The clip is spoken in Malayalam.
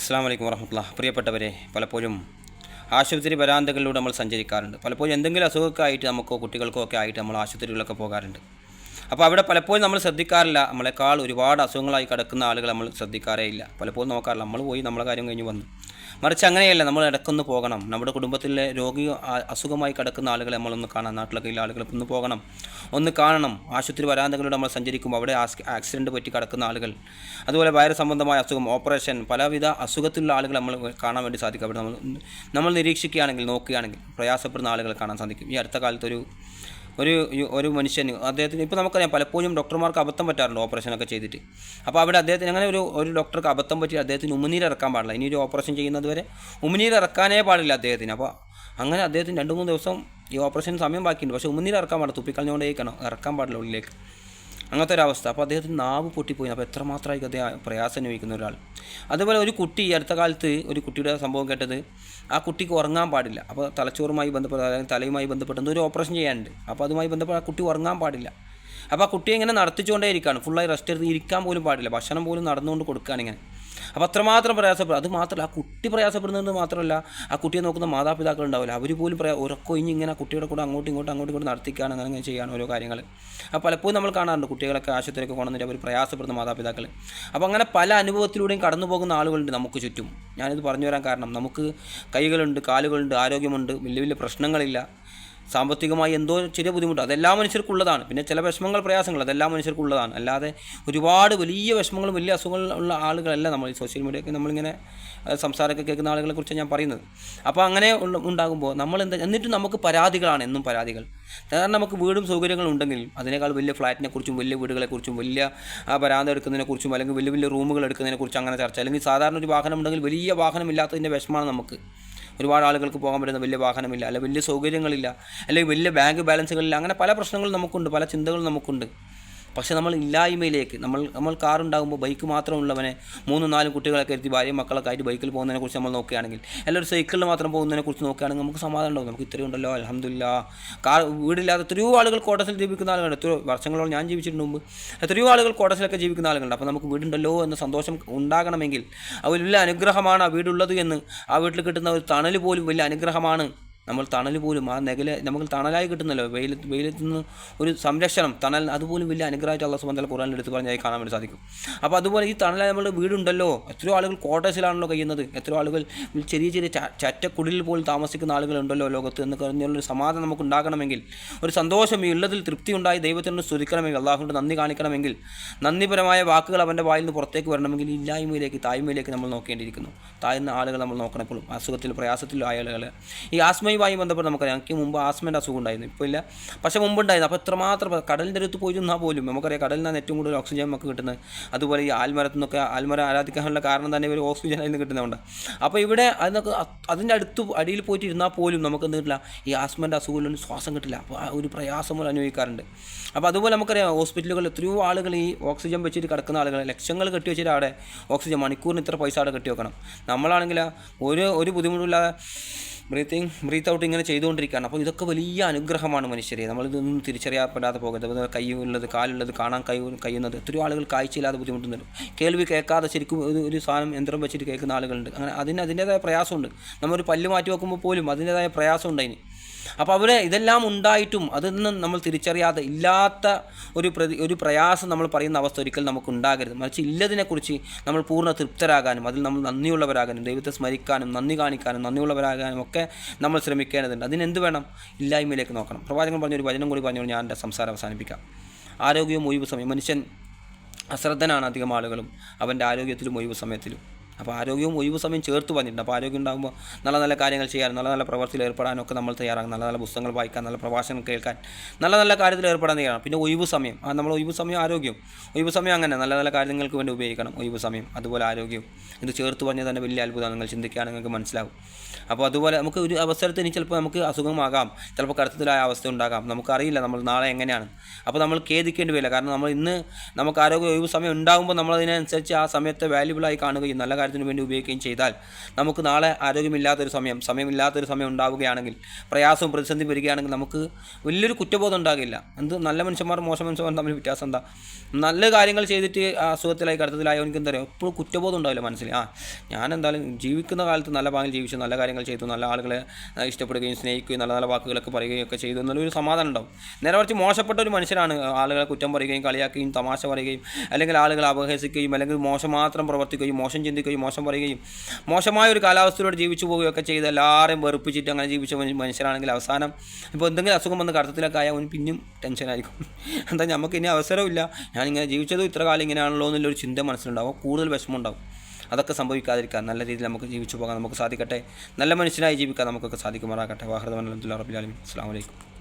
അസ്സാം വലൈക്കും വറഹ്മത്തുള്ളാഹി. പ്രിയപ്പെട്ടവരെ, പലപ്പോഴും ആശുപത്രി വരാന്തകളിലൂടെ നമ്മൾ സഞ്ചരിക്കാറുണ്ട്. പലപ്പോഴും എന്തെങ്കിലും അസുഖമൊക്കെ ആയിട്ട് നമുക്കോ കുട്ടികൾക്കോ ഒക്കെ ആയിട്ട് നമ്മൾ ആശുപത്രികളിലൊക്കെ പോകാറുണ്ട്. അപ്പോൾ അവിടെ പലപ്പോഴും നമ്മൾ ശ്രദ്ധിക്കാറില്ല. നമ്മളെക്കാൾ ഒരുപാട് അസുഖങ്ങളായി കിടക്കുന്ന ആളുകൾ നമ്മൾ ശ്രദ്ധിക്കാറേ ഇല്ല. പലപ്പോഴും നോക്കാറില്ല. നമ്മൾ പോയി നമ്മളെ കാര്യം കഴിഞ്ഞ് വന്നു. മറിച്ച് അങ്ങനെയല്ല, നമ്മൾ ഇടയ്ക്കൊന്ന് പോകണം. നമ്മുടെ കുടുംബത്തിലെ രോഗിയോ അസുഖമായി കിടക്കുന്ന ആളുകളെ നമ്മളൊന്ന് കാണാം. നാട്ടിലൊക്കെ ഉള്ള ആളുകൾ ഒന്ന് പോകണം, ഒന്ന് കാണണം. ആശുപത്രി വരാന്തകളിലൂടെ നമ്മൾ സഞ്ചരിക്കുമ്പോൾ അവിടെ ആക്സിഡൻറ്റ് പറ്റി കിടക്കുന്ന ആളുകൾ, അതുപോലെ വൈറസ് സംബന്ധമായ അസുഖം, ഓപ്പറേഷൻ, പലവിധ അസുഖത്തിലുള്ള ആളുകൾ നമ്മൾ കാണാൻ വേണ്ടി സാധിക്കും. അവിടെ നമ്മൾ നിരീക്ഷിക്കുകയാണെങ്കിൽ, നോക്കുകയാണെങ്കിൽ പ്രയാസപ്പെടുന്ന ആളുകളെ കാണാൻ സാധിക്കും. ഈ അടുത്ത കാലത്ത് ഒരു മനുഷ്യന്, അദ്ദേഹത്തിന് ഇപ്പോൾ നമുക്കറിയാം, പലപ്പോഴും ഡോക്ടർമാർക്ക് അബദ്ധം പറ്റാറുണ്ട് ഓപ്പറേഷനൊക്കെ ചെയ്തിട്ട്. അപ്പോൾ അവിടെ അദ്ദേഹത്തിന് അങ്ങനെ ഒരു ഡോക്ടർക്ക് അബദ്ധം പറ്റി അദ്ദേഹത്തിന് ഉമിനീര് ഇറക്കാൻ പാടില്ല. ഇനി ഒരു ഓപ്പറേഷൻ ചെയ്യുന്നത് വരെ ഉമിനീര് ഇറക്കാനേ പാടില്ല അദ്ദേഹത്തിന്. അപ്പോൾ അങ്ങനെ അദ്ദേഹത്തിന് 2-3 ദിവസം ഈ ഓപ്പറേഷൻ സമയം ബാക്കിയുണ്ട്, പക്ഷേ ഉമിനീര് ഇറക്കാൻ പാടില്ല. തുപ്പിക്കളഞ്ഞുകൊണ്ടേക്കണം, ഇറക്കാൻ പാടില്ല ഉള്ളിലേക്ക്. അങ്ങനത്തെ ഒരവസ്ഥ. അപ്പോൾ അദ്ദേഹത്തിന് നാവ് പൊട്ടിപ്പോയി. അപ്പോൾ എത്രമാത്രമായി അദ്ദേഹം പ്രയാസം അനുഭവിക്കുന്ന ഒരാൾ. അതുപോലെ ഒരു കുട്ടി, ഈ അടുത്ത കാലത്ത് ഒരു കുട്ടിയുടെ സംഭവം കേട്ടത്, ആ കുട്ടിക്ക് ഉറങ്ങാൻ പാടില്ല. അപ്പോൾ തലച്ചോറുമായി ബന്ധപ്പെട്ട്, അതായത് തലയുമായി ബന്ധപ്പെട്ട് എന്തോ ഒരു ഓപ്പറേഷൻ ചെയ്യാനുണ്ട്. അപ്പോൾ അതുമായി ബന്ധപ്പെട്ട് ആ കുട്ടി ഉറങ്ങാൻ പാടില്ല. അപ്പോൾ ആ കുട്ടിയെ ഇങ്ങനെ നടത്തിച്ചുകൊണ്ടേ ഇരിക്കുകയാണ്. ഫുള്ളായി റെസ്റ്റ് എടുത്ത് ഇരിക്കാൻ പോലും പാടില്ല. ഭക്ഷണം പോലും നടന്നുകൊണ്ട് കൊടുക്കുകയാണ് ഇങ്ങനെ. അപ്പോൾ അത്രമാത്രം പ്രയാസപ്പെടും. അത് മാത്രമല്ല, ആ കുട്ടി പ്രയാസപ്പെടുന്നത് മാത്രമല്ല, ആ കുട്ടിയെ നോക്കുന്ന മാതാപിതാക്കൾ ഉണ്ടാവില്ല, അവർ പോലും ഉറക്കൊഴിഞ്ഞ് ഇങ്ങനെ ആ കുട്ടിയുടെ കൂടെ അങ്ങോട്ടും ഇങ്ങോട്ടും നടത്തിക്കുകയാണ്, അങ്ങനെ ചെയ്യാണ് ഓരോ കാര്യങ്ങൾ. അപ്പോൾ പലപ്പോഴും നമ്മൾ കാണാറുണ്ട് കുട്ടികളൊക്കെ ആശുപത്രിയൊക്കെ കൊണ്ടുവന്നിട്ട് അവർ പ്രയാസപ്പെടുന്ന മാതാപിതാക്കൾ. അപ്പോൾ അങ്ങനെ പല അനുഭവത്തിലൂടെയും കടന്നു പോകുന്ന ആളുകളുണ്ട് നമുക്ക് ചുറ്റും. ഞാനിത് പറഞ്ഞു വരാൻ കാരണം, നമുക്ക് കൈകളുണ്ട്, കാലുകളുണ്ട്, ആരോഗ്യമുണ്ട്, വലിയ വലിയ പ്രശ്നങ്ങളില്ല, സാമ്പത്തികമായി എന്തോ ചെറിയ ബുദ്ധിമുട്ട്, അതെല്ലാ മനുഷ്യർക്കുള്ളതാണ്. പിന്നെ ചില വിഷമങ്ങൾ, പ്രയാസങ്ങൾ, അതെല്ലാം മനുഷ്യർക്കുള്ളതാണ്. അല്ലാതെ ഒരുപാട് വലിയ വിഷമങ്ങളും വലിയ അസുഖങ്ങളുള്ള ആളുകളല്ല നമ്മൾ ഈ സോഷ്യൽ മീഡിയയൊക്കെ നമ്മളിങ്ങനെ സംസാരമൊക്കെ കേൾക്കുന്ന ആളുകളെക്കുറിച്ച് ഞാൻ പറയുന്നത്. അപ്പോൾ അങ്ങനെ ഉണ്ടാകുമ്പോൾ എന്നിട്ട് നമുക്ക് പരാതികളാണ്, എന്നും പരാതികൾ. കാരണം നമുക്ക് വീടും സൗകര്യങ്ങളും ഉണ്ടെങ്കിൽ അതിനേക്കാൾ വലിയ ഫ്ലാറ്റിനെക്കുറിച്ചും വലിയ വീടുകളെക്കുറിച്ചും വലിയ വരാന്ത എടുക്കുന്നതിനെക്കുറിച്ചും അല്ലെങ്കിൽ വലിയ വലിയ റൂമുകൾ എടുക്കുന്നതിനെക്കുറിച്ച് അങ്ങനെ ചർച്ച. അല്ലെങ്കിൽ സാധാരണ ഒരു വാഹനം ഉണ്ടെങ്കിൽ വലിയ വാഹനമില്ലാത്തതിൻ്റെ വിഷമമാണ് നമുക്ക്. ഒരുപാട് ആളുകൾക്ക് പോകാൻ പറ്റുന്ന വലിയ വാഹനമില്ല, അല്ലെങ്കിൽ വലിയ സൗകര്യങ്ങളില്ല, അല്ലെങ്കിൽ വലിയ ബാങ്ക് ബാലൻസുകളില്ല. അങ്ങനെ പല പ്രശ്നങ്ങളും നമുക്കുണ്ട്, പല ചിന്തകളും നമുക്കുണ്ട്. പക്ഷേ നമ്മൾ ഇല്ലായ്മയിലേക്ക്, നമ്മൾ കാറുണ്ടാകുമ്പോൾ ബൈക്ക് മാത്രമുള്ളവനെ 3-4 കുട്ടികളൊക്കെ ഇരുത്തി ഭാര്യയും മക്കളൊക്കെ ആയിട്ട് ബൈക്കിൽ പോകുന്നതിനെക്കുറിച്ച് നമ്മൾ നോക്കുകയാണെങ്കിൽ, എല്ലാവരും സൈക്കിളിൽ മാത്രം പോകുന്നതിനെക്കുറിച്ച് നോക്കുകയാണെങ്കിൽ നമുക്ക് സമാധാനം ഉണ്ടാകും. നമുക്ക് ഇത്രയും ഉണ്ടല്ലോ, അൽഹംദുലില്ലാഹ്. വീടില്ലാതെ എത്രയോ ആളുകൾ ക്വാർട്ടേഴ്സിൽ ജീവിക്കുന്ന ആളുകളുണ്ട്. എത്രയോ വർഷങ്ങളോളം ഞാൻ ജീവിച്ചിട്ടുണ്ട് മുമ്പ്. എത്രയോ ആളുകൾ ക്വാർട്ടേഴ്സിലൊക്കെ ജീവിക്കുന്ന ആളുകളുണ്ട്. അപ്പോൾ നമുക്ക് വീടുണ്ടല്ലോ എന്ന സന്തോഷം ഉണ്ടാകണമെങ്കിൽ അത് വലിയ അനുഗ്രഹമാണ് ആ വീടുള്ളത് എന്ന്. ആ വീട്ടിൽ കിട്ടുന്ന ഒരു തണൽ പോലും വലിയ അനുഗ്രഹമാണ്. നമ്മൾ തണൽ പോലും, ആ നമുക്ക് തണലായി കിട്ടുന്നല്ലോ, വെയിലത്ത് നിന്ന് ഒരു സംരക്ഷണം, തണൽ, അതുപോലും വലിയ അനുഗ്രഹമായിട്ട് അല്ലാഹു സുബ്ഹാനഹു വ തആല ഖുർആനിൽ എടുത്ത് പറഞ്ഞാൽ കാണാൻ വേണ്ടി സാധിക്കും. അപ്പോൾ അതുപോലെ ഈ തണലായി നമ്മുടെ വീടുണ്ടല്ലോ. എത്രയോ ആളുകൾ ക്വാർട്ടേഴ്സിലാണല്ലോ കഴിയുന്നത്. എത്രയോ ആളുകൾ ചെറിയ ചെറിയ ചറ്റക്കുടിലിൽ പോലും താമസിക്കുന്ന ആളുകളുണ്ടല്ലോ ലോകത്ത് എന്ന് പറഞ്ഞുള്ളൊരു സമാധാനം നമുക്ക് ഉണ്ടാകണമെങ്കിൽ, ഒരു സന്തോഷം, ഈ ഉള്ളതിൽ തൃപ്തി ഉണ്ടായി ദൈവത്തിനോട് സ്തുതിക്കണമെങ്കിൽ, അള്ളാഹുവിനോട് നന്ദി കാണിക്കണമെങ്കിൽ, നന്ദിപരമായ വാക്കുകൾ അവൻ്റെ വായിൽ നിന്ന് പുറത്തേക്ക് വരണമെങ്കിൽ ഇല്ലായ്മയിലേക്ക്, തായ്മയിലേക്ക് നമ്മൾ നോക്കേണ്ടിയിരിക്കുന്നു. താഴ്ന്ന ആളുകൾ നമ്മൾ നോക്കണം. എപ്പോഴും അസുഖത്തിൽ പ്രയാസത്തിലും ആളുകൾ. ഈ ആസ്മയുമായി ബന്ധപ്പെട്ട് നമുക്കറിയാം, എനിക്ക് മുമ്പ് ആസ്മേൻ്റെ അസുഖം ഉണ്ടായിരുന്നു, ഇപ്പോൾ ഇല്ല, പക്ഷേ മുമ്പുണ്ടായിരുന്നു. അപ്പോൾ എത്രമാത്രം കടലിൻ്റെ അടുത്ത് പോയിരുന്നാൽ പോലും നമുക്കറിയാം കടലിൽ നിന്നാണ് ഏറ്റവും കൂടുതൽ ഓക്സിജൻ നമുക്ക് കിട്ടുന്നത്. അതുപോലെ ഈ ആൽമരത്തു നിന്നൊക്കെ, ആൽമരം ആരാധിക്കാനുള്ള കാരണം തന്നെ ഒരു ഓക്സിജൻ അതിൽ നിന്ന് കിട്ടുന്നതുകൊണ്ട്. അപ്പോൾ ഇവിടെ അതിൻ്റെ അടിയിൽ പോയിട്ട് ഇരുന്നാൽ പോലും നമുക്ക് എന്ത് കിട്ടില്ല, ഈ ആസ്മേൻ്റെ അസുഖമുള്ള ശ്വാസം കിട്ടില്ല. അപ്പോൾ ഒരു പ്രയാസം പോലെ അനുഭവിക്കാറുണ്ട്. അപ്പോൾ അതുപോലെ നമുക്കറിയാം ഹോസ്പിറ്റലുകളിൽ എത്രയോ ആളുകൾ ഈ ഓക്സിജൻ വെച്ചിട്ട് കിടക്കുന്ന ആളുകൾ, ലക്ഷങ്ങൾ കെട്ടി വെച്ചിട്ട് അവിടെ ഓക്സിജൻ, മണിക്കൂറിന് ഇത്ര പൈസ അവിടെ കെട്ടി വെക്കണം. നമ്മളാണെങ്കിൽ ഒരു ബുദ്ധിമുട്ടില്ലാതെ ബ്രീത്ത് ഔട്ട് ഇങ്ങനെ ചെയ്തുകൊണ്ടിരിക്കുകയാണ്. അപ്പോൾ ഇതൊക്കെ വലിയ അനുഗ്രഹമാണ് മനുഷ്യരെ. നമ്മളിതൊന്നും തിരിച്ചറിയപ്പെടാതെ പോകുന്നത്. കൈയുള്ളത്, കാലുള്ളത്, കാണാൻ കഴിയുന്നത്, എത്രയോ ആളുകൾ കാഴ്ചയില്ലാതെ ബുദ്ധിമുട്ടുന്നുണ്ട്. കേൾവി കേൾക്കാതെ ശരിക്കും ഒരു സാധനം യന്ത്രം വെച്ചിട്ട് കേൾക്കുന്ന ആളുകളുണ്ട്. അങ്ങനെ അതിൻ്റേതായ പ്രയാസമുണ്ട്. നമ്മളൊരു പല്ല് മാറ്റി വെക്കുമ്പോൾ പോലും അതിൻ്റേതായ പ്രയാസമുണ്ട് അതിന്. അപ്പോൾ അവിടെ ഇതെല്ലാം ഉണ്ടായിട്ടും അതൊന്നും നമ്മൾ തിരിച്ചറിയാതെ, ഇല്ലാത്ത ഒരു പ്രയാസം നമ്മൾ പറയുന്ന അവസ്ഥ ഒരിക്കലും നമുക്ക് ഉണ്ടാകരുത്. മറിച്ച് ഇല്ലതിനെക്കുറിച്ച് നമ്മൾ പൂർണ്ണ തൃപ്തരാകാനും അതിൽ നമ്മൾ നന്ദിയുള്ളവരാകാനും, ദൈവത്തെ സ്മരിക്കാനും, നന്ദി കാണിക്കാനും, നന്ദിയുള്ളവരാകാനും ഒക്കെ നമ്മൾ ശ്രമിക്കേണ്ടതുണ്ട്. അതിനെന്ത് വേണം? ഇല്ലായ്മയിലേക്ക് നോക്കണം. പ്രവാചകൻ പറഞ്ഞൊരു വചനം കൂടി പറഞ്ഞുകൊണ്ട് ഞാൻ എൻ്റെ സംസാരം അവസാനിപ്പിക്കാം. ആരോഗ്യവും ഒഴിവ് സമയം. മനുഷ്യൻ അശ്രദ്ധനാണ് അധികം ആളുകളും അവൻ്റെ ആരോഗ്യത്തിലും ഒഴിവ് സമയത്തിലും. അപ്പോൾ ആരോഗ്യവും ഒഴിവ് സമയം ചേർത്ത് പറഞ്ഞിട്ടുണ്ട്. അപ്പോൾ ആരോഗ്യം ഉണ്ടാകുമ്പോൾ നല്ല നല്ല കാര്യങ്ങൾ ചെയ്യാൻ, നല്ല നല്ല പ്രവർത്തിയിൽ ഏർപ്പെടാനൊക്കെ നമ്മൾ തയ്യാറാകും. നല്ല നല്ല പുസ്തകങ്ങൾ വായിക്കാൻ, നല്ല പ്രഭാഷണം കേൾക്കാൻ, നല്ല നല്ല കാര്യത്തിൽ ഏർപ്പെടാൻ തയ്യാറാണ്. പിന്നെ ഒഴിവ് സമയം, നമ്മൾ ഒഴിവ് സമയം, ആരോഗ്യം, ഒഴിവ് സമയം അങ്ങനെ നല്ല നല്ല കാര്യങ്ങൾക്ക് വേണ്ടി ഉപയോഗിക്കണം. ഒഴിവ് സമയം അതുപോലെ ആരോഗ്യവും ഇത് ചേർത്ത് പറഞ്ഞാൽ തന്നെ വലിയ അത്ഭുതമാണ്. നിങ്ങൾ ചിന്തിക്കുകയാണെങ്കിൽ നിങ്ങൾക്ക് മനസ്സിലാവും. അപ്പോൾ അതുപോലെ നമുക്ക് ഒരു അവസരത്തിന് ചിലപ്പോൾ നമുക്ക് അസുഖമാകാം, ചിലപ്പോൾ കടുത്തത്തിലായ അവസ്ഥ ഉണ്ടാകാം, നമുക്കറിയില്ല നമ്മൾ നാളെ എങ്ങനെയാണ്. അപ്പോൾ നമ്മൾ ഖേദിക്കേണ്ടി വരില്ല. കാരണം നമ്മൾ ഇന്ന് നമുക്ക് ആരോഗ്യ ഒഴിവ് സമയം ഉണ്ടാകുമ്പോൾ നമ്മളതിനനുസരിച്ച് ആ സമയത്തെ വാല്യുബിളായി കാണുകയും നല്ല കാര്യത്തിന് വേണ്ടി ഉപയോഗിക്കുകയും ചെയ്താൽ നമുക്ക് നാളെ ആരോഗ്യമില്ലാത്തൊരു സമയമില്ലാത്തൊരു സമയം ഉണ്ടാവുകയാണെങ്കിൽ, പ്രയാസവും പ്രതിസന്ധി വരികയാണെങ്കിൽ നമുക്ക് വലിയൊരു കുറ്റബോധം ഉണ്ടാകില്ല. നല്ല മനുഷ്യന്മാർ മോശം മനുഷ്യന്മാർ തമ്മിൽ വ്യത്യാസം എന്താ? നല്ല കാര്യങ്ങൾ ചെയ്തിട്ട് അസുഖത്തിലായി കടത്തത്തിലായോ എനിക്ക് എന്താ പറയുക, എപ്പോഴും കുറ്റബോധം ഉണ്ടാവില്ല മനസ്സിൽ. ഞാൻ എന്തായാലും ജീവിക്കുന്ന കാലത്ത് നല്ല ഭാഗം ജീവിച്ചു, നല്ല കാര്യങ്ങൾ ചെയ്തു, നല്ല ആളുകളെ ഇഷ്ടപ്പെടുകയും സ്നേഹിക്കുകയും നല്ല നല്ല വാക്കുകളൊക്കെ പറയുകയും ഒക്കെ ചെയ്തു എന്നുള്ളൊരു സമാധാനം ഉണ്ടാവും. നേരെ മറിച്ച് മോശപ്പെട്ട ഒരു മനുഷ്യനാണ് ആളുകളെ കുറ്റം പറയുകയും കളിയാക്കുകയും തമാശ പറയുകയും അല്ലെങ്കിൽ ആളുകളെ അപഹസിക്കുകയും അല്ലെങ്കിൽ മോശം മാത്രം പ്രവർത്തിക്കുകയും മോശം ചിന്തിക്കുകയും മോശം പറയുകയും മോശമായ ഒരു കാലാവസ്ഥയിലൂടെ ജീവിച്ചു പോവുകയൊക്കെ ചെയ്ത് എല്ലാവരെയും വെറുപ്പിച്ചിട്ട് അങ്ങനെ ജീവിച്ച മനുഷ്യരാണെങ്കിൽ അവസാനം ഇപ്പോൾ എന്തെങ്കിലും അസുഖം വന്ന് കടത്തത്തിലൊക്കെ ആയാൽ അവന് പിന്നെയും ടെൻഷനായിരിക്കും. എന്താ നമുക്ക് ഇനി അവസരമില്ല, ഞാനിങ്ങനെ ജീവിച്ചതും ഇത്ര കാലം ഇങ്ങനെയാണല്ലോ എന്നുള്ളൊരു ചിന്ത മനസ്സിലുണ്ടാവും, കൂടുതൽ വിഷമമുണ്ടാവും. അതൊക്കെ സംഭവിക്കാതിരിക്കാൻ നല്ല രീതിയിൽ നമുക്ക് ജീവിച്ചു പോകാൻ നമുക്ക് സാധിക്കട്ടെ. നല്ല മനുഷ്യനായി ജീവിക്കാൻ നമുക്കൊക്കെ സാധിക്കുമാറാകട്ടെ. വാഹൃദ റബ്ബിൽ ആലമീൻ. അസ്സലാമു അലൈക്കും.